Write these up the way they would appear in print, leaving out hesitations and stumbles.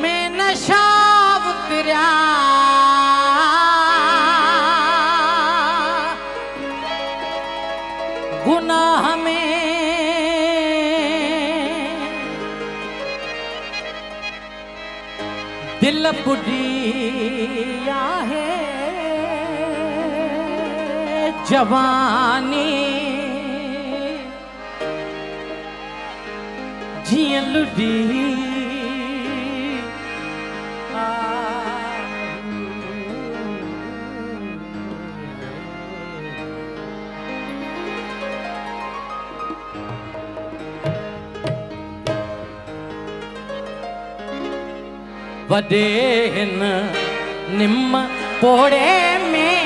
में नशा उतरिया गुनाह में दिल बुढ़िया है जवानी जियां लुडी वडे हिन निम पोड़े में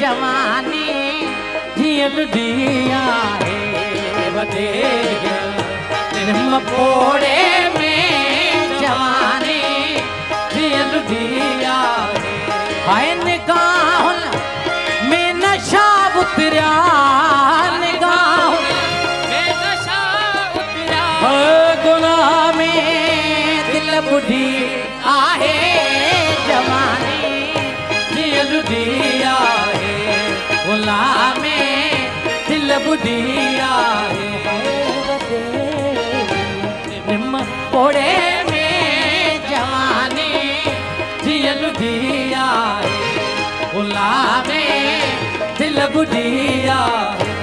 जवानी जियां लुडिया है वडे निम पोड़े में जवानी जियां लुडिया है हाय निगाह में नशा उतरिया निगाह में नशा उतरिया गुनाह में दिल बुढ़ी आहे जवानी जियां लुडिया है गुलाम में दिल बुढ़िया है निम पोड़े में जवानी जियां लुडिया है गुलाम में दिल बुढ़िया है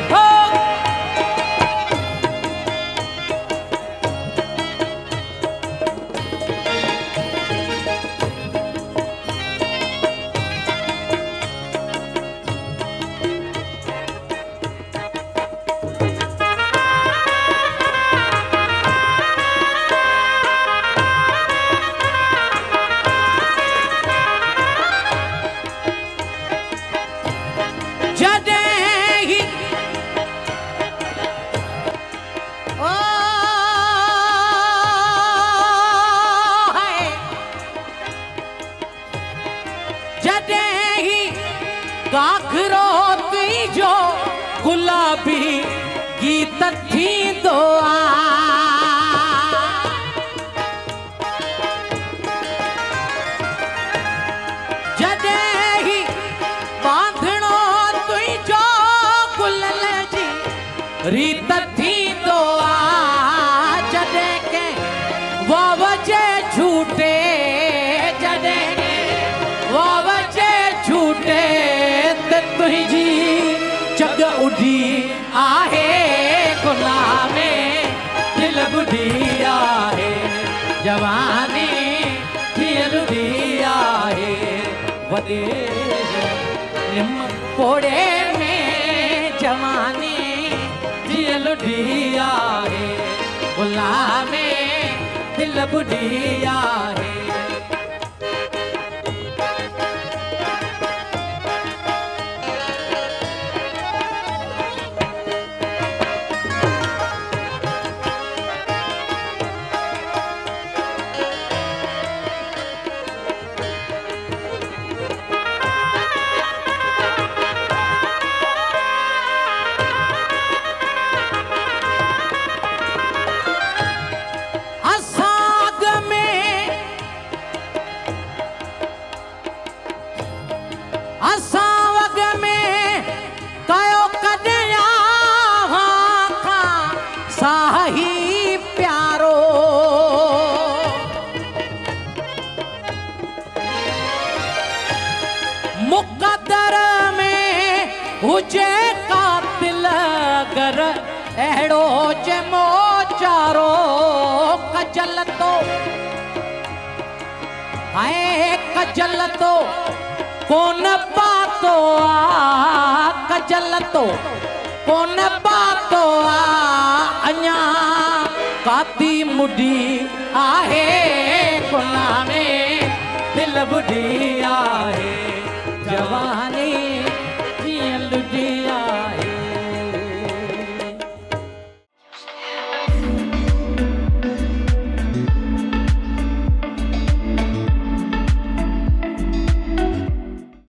गाखरो तुझो गुलाबी गीत थी दो जदे ही बांधणो तुझो गुलल जी रीत थी दो जदे के वो वजे झूठे जदे वो वजे झूठे तुझी जग उड़ी आहे गुलाम में दिल बुढ़िया है जवानी जियां लुडिया है वडे निम पोड़े में जवानी जियां लुडिया है गुलाम में दिल बुढ़िया है असावग में कयो कन्या का साही प्यारो मुकदर में हुजे कातिल गर अहिड़ो जमो चारो कजल तो हाय कजल तो कौन पातो कजल तो कौन पातो अञा काती मुड़ी आहे गुलाम में दिल बुढ़िया है जवानी